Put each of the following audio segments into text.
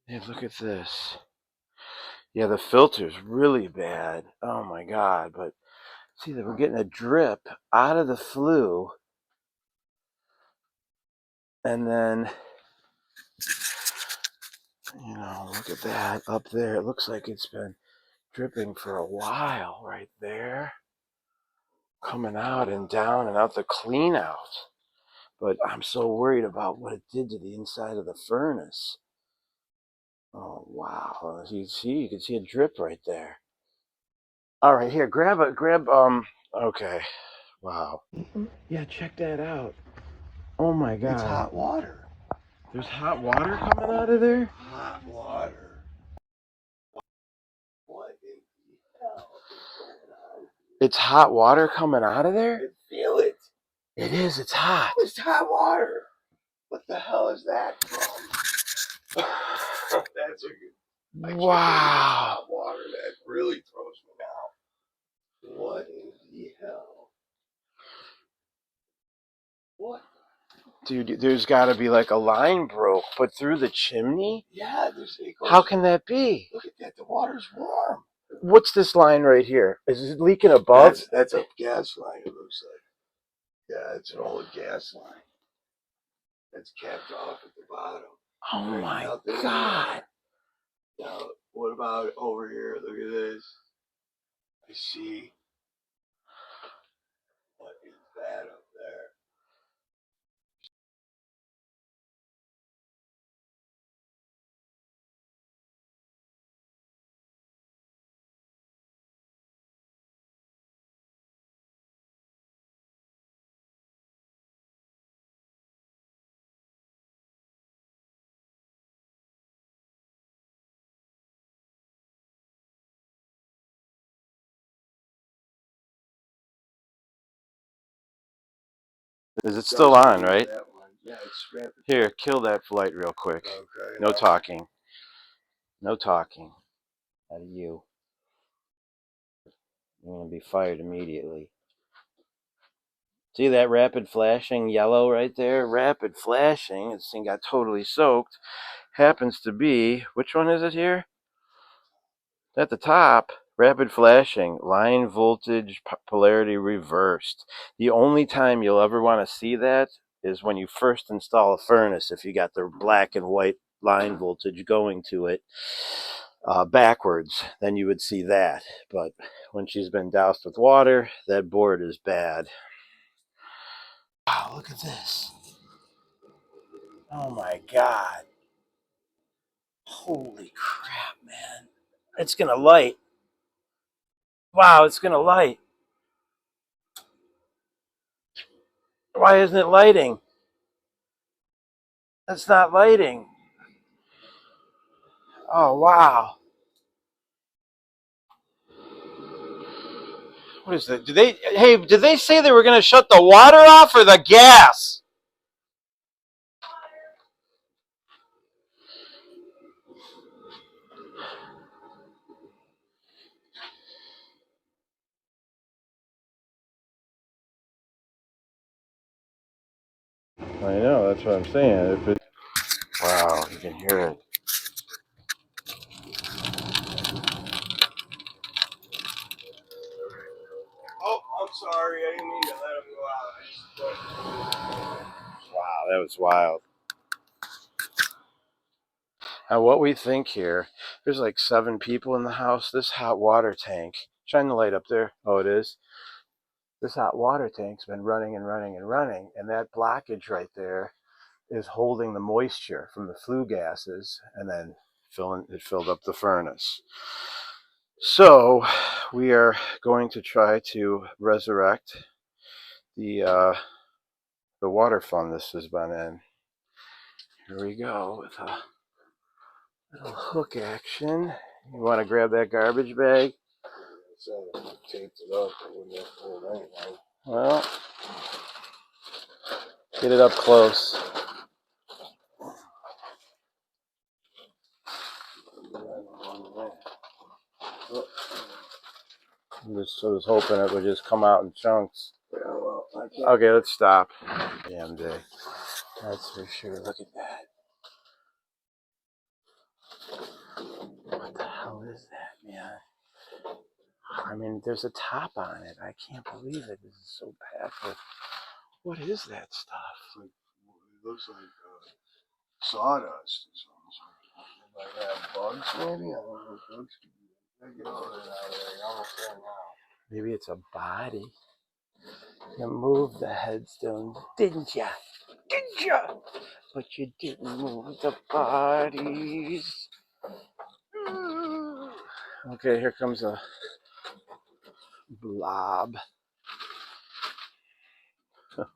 Hey, look at this. Yeah, the filter's really bad. Oh my God. But see that we're getting a drip out of the flue. And then, look at that up there. It looks like it's been dripping for a while right there. Coming out and down and out the clean out. But I'm so worried about what it did to the inside of the furnace. Oh, wow. You can see a drip right there. All right, here, okay. Wow. Yeah, check that out. Oh my God. It's hot water. There's hot water coming out of there? Hot water. What in the hell is going on? It's hot water coming out of there? I feel it. It is, it's hot. It's hot water. What the hell is that from? That's a good. Wow. Hot water. That really throws me out. What in the hell? What? Dude, there's got to be like a line broke, but through the chimney? Yeah, How can that be? Look at that. The water's warm. What's this line right here? Is it leaking above? That's a gas line, it looks like. Yeah, it's an old gas line. That's capped off at the bottom. Oh Right, my God. Now, what about over here? Look at this. I see. What is that up there? Is it still on, right? Yeah, it's strapped. Here, kill that flight real quick. Okay. No talking. No talking. Out of you. You're going to be fired immediately. See that rapid flashing yellow right there? Rapid flashing. This thing got totally soaked. Happens to be, which one is it here? At the top, rapid flashing, line voltage polarity reversed. The only time you'll ever want to see that is when you first install a furnace, if you got the black and white line voltage going to it backwards, then you would see that. But when she's been doused with water, that board is bad. Wow, look at this. Oh my God. Holy crap, man. It's going to light. Wow, it's going to light. Why isn't it lighting? That's not lighting. Oh, wow. What is that? Did they say they were going to shut the water off or the gas? I know, that's what I'm saying. Wow, you can hear it. Oh, I'm sorry. I didn't mean to let him go out. Wow, that was wild. Now, what we think here, there's like 7 people in the house. This hot water tank, shine the light up there. Oh, it is. This hot water tank's been running and running and running, and that blockage right there is holding the moisture from the flue gases, and then it filled up the furnace. So we are going to try to resurrect the water fund this has been in. Here we go with a little hook action. You want to grab that garbage bag? So I taped it up. I wouldn't have pulled anything. Well, get it up close. I was hoping it would just come out in chunks. Yeah, well, I can't. Okay, let's stop. Damn day. That's for sure. Look at that. What is that, man? I mean, there's a top on it. I can't believe it. This is so packed. What is that stuff? It looks like sawdust or something. It might have bugs, maybe. I don't know what bugs could be. Get over there now. They're almost there now. Maybe it's a body. You moved the headstone, didn't ya? Didn't ya? But you didn't move the bodies. Okay, here comes a blob.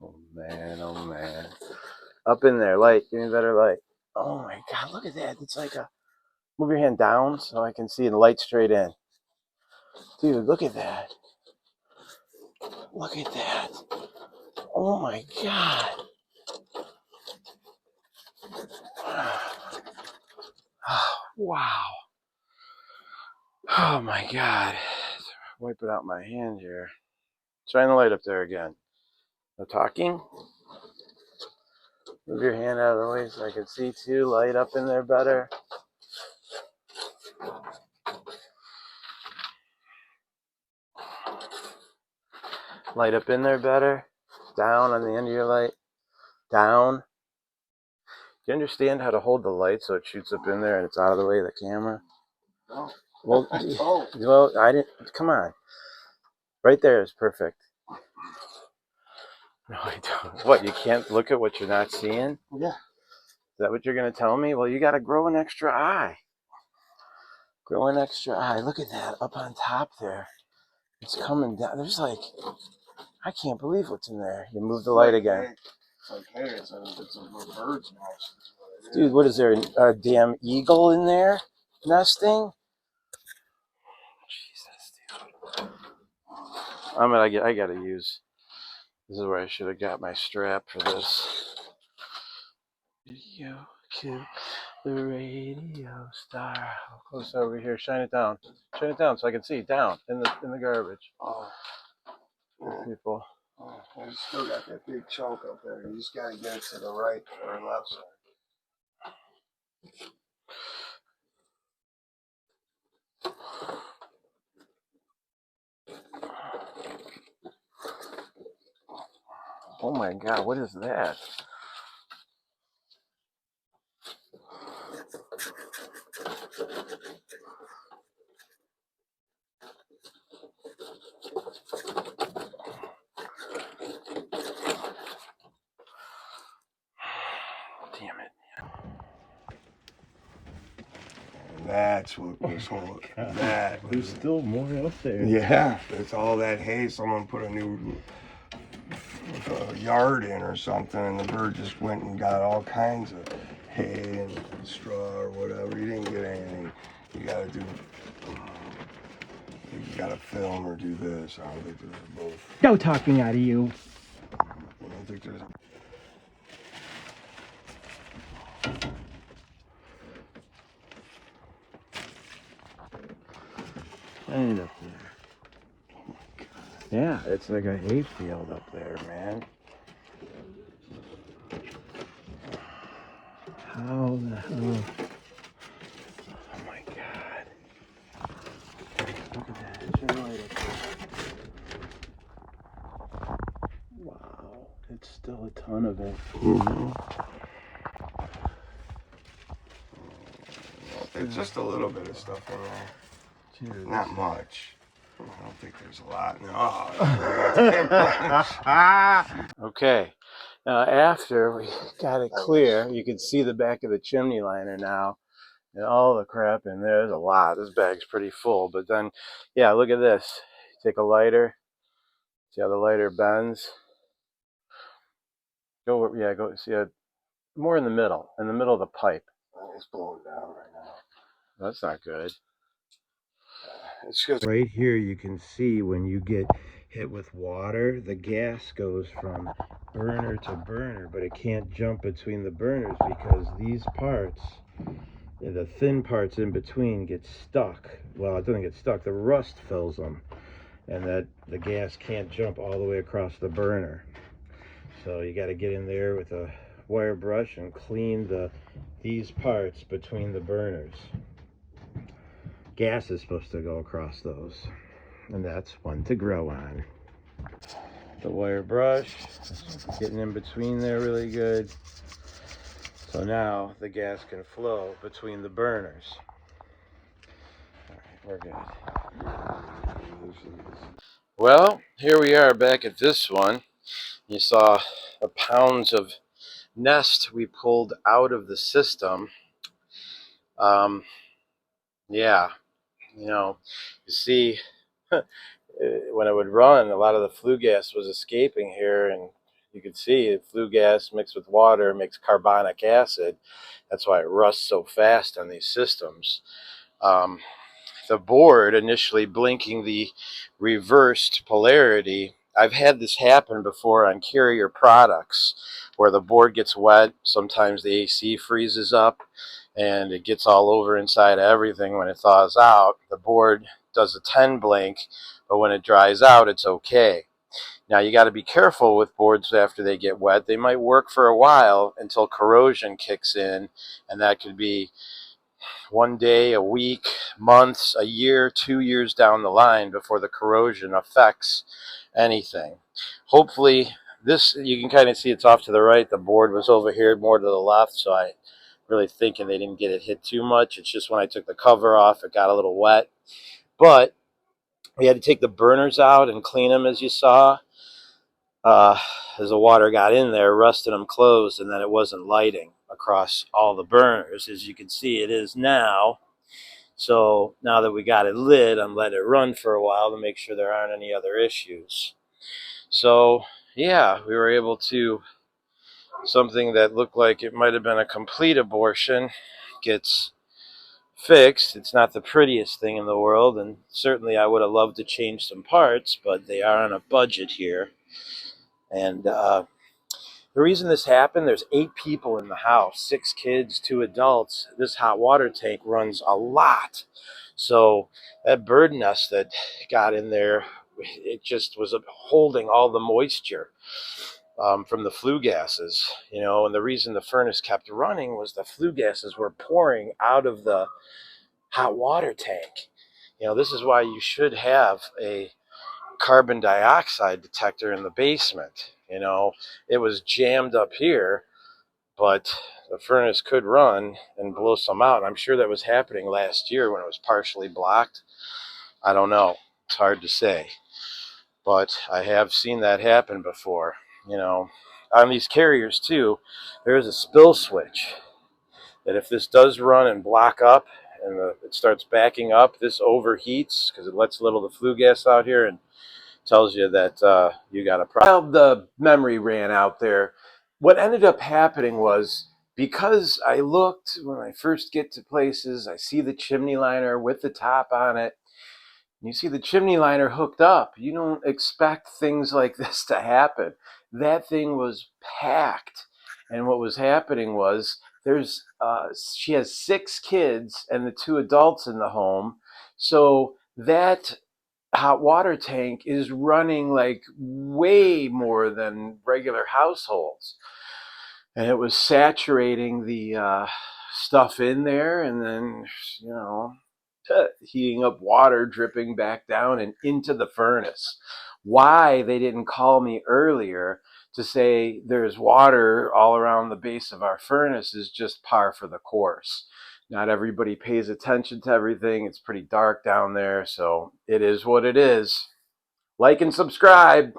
Oh man, oh man. Up in there, light. Give me better light. Oh my god, look at that. It's like a... Move your hand down so I can see the light straight in. Dude, look at that. Look at that. Oh my god. Wow. Oh my god. Wipe it out my hand here. Shine the light up there again. No talking? Move your hand out of the way so I can see too. Light up in there better. Light up in there better. Down on the end of your light. Down. Do you understand how to hold the light so it shoots up in there and it's out of the way of the camera? No. Well, Oh. well, I didn't. Come on. Right there is perfect. No, I don't. What, you can't look at what you're not seeing? Yeah. Is that what you're going to tell me? Well, you got to grow an extra eye. Grow an extra eye. Look at that up on top there. It's coming down. There's like, I can't believe what's in there. You move the light again. It's like, hey, it's a bird's nest. Dude, what is there? A damn eagle in there nesting? Jesus, dude. I got to use. This is where I should have got my strap for this. Video to the radio star. How close over here? Shine it down. Shine it down so I can see. Down in the garbage. Oh. People. Oh, I still got that big chunk up there. You just gotta get it to the right or left side. Oh my god, what is that? Damn it. And that's what was holding. That was, There's still more up there. yeah, it's all that hay. Someone put a new yard in or something, and the bird just went and got all kinds of hay and straw or whatever. You didn't get anything. You gotta do. You gotta film or do this. I don't think there's both. No talking out of you. I don't think there's. Shine it up there. Yeah, it's like a hayfield up there, man. How the hell? Oh my god. Look at that. Shine the light up there. Wow. It's still a ton of it. There's just a little bit of stuff in there. Dude, Not much. I don't think there's a lot. No. Okay. Now after we got it clear, you can see the back of the chimney liner now. And all the crap in there. There's a lot. This bag's pretty full. But then, yeah, look at this. Take a lighter. See how the lighter bends? Go, yeah, go see it more in the middle of the pipe. It's blowing down right now. That's not good. It's just Right here you can see when you get hit with water, the gas goes from burner to burner, but it can't jump between the burners because these parts, the thin parts in between, get stuck. Well, it doesn't get stuck, the rust fills them, and that the gas can't jump all the way across the burner. So you got to get in there with a wire brush and clean these parts between the burners. gas is supposed to go across those, and that's one to grow on. The wire brush, getting in between there really good. So now the gas can flow between the burners. All right, we're good. Well, here we are back at this one. You saw the pounds of nest we pulled out of the system. Yeah, you see, when it would run, a lot of the flue gas was escaping here, and you could see flue gas mixed with water makes carbonic acid. That's why it rusts so fast on these systems. The board initially blinking the reversed polarity. I've had this happen before on carrier products where the board gets wet. Sometimes the AC freezes up and it gets all over inside everything. When it thaws out, the board does a 10 blink, but when it dries out, it's okay. Now you got to be careful with boards after they get wet. They might work for a while until corrosion kicks in, and that could be one day, a week, months, a year, 2 years down the line before the corrosion affects anything. Hopefully, this, you can kind of see it's off to the right. The board was over here more to the left, so I really thinking they didn't get it hit too much. It's just when I took the cover off, it got a little wet. But we had to take the burners out and clean them, as you saw. As the water got in there, rusted them closed, and then it wasn't lighting across all the burners. As you can see, it is now. So now that we got it lit, I'm letting it run for a while to make sure there aren't any other issues. So yeah, we were able to, something that looked like it might have been a complete abortion gets fixed. It's not the prettiest thing in the world, and certainly I would have loved to change some parts, but they are on a budget here. And the reason this happened, there's 8 people in the house, 6 kids, 2 adults. This hot water tank runs a lot. So that bird nest that got in there, it just was holding all the moisture from the flue gases, and the reason the furnace kept running was the flue gases were pouring out of the hot water tank. This is why you should have a carbon dioxide detector in the basement. It was jammed up here, but the furnace could run and blow some out. I'm sure that was happening last year when it was partially blocked. I don't know. It's hard to say. But I have seen that happen before. On these carriers too, there is a spill switch that if this does run and block up and it starts backing up, this overheats because it lets a little of the flue gas out here and tells you that you got a problem. The memory ran out there. What ended up happening was, because I looked when I first get to places, I see the chimney liner with the top on it. You see the chimney liner hooked up. You don't expect things like this to happen. That thing was packed. And what was happening was, she has 6 kids and the 2 adults in the home. So that hot water tank is running like way more than regular households, and it was saturating the stuff in there, and then heating up water dripping back down and into the furnace. Why they didn't call me earlier to say there's water all around the base of our furnace is just par for the course. Not everybody pays attention to everything. It's pretty dark down there, so it is what it is. Like and subscribe.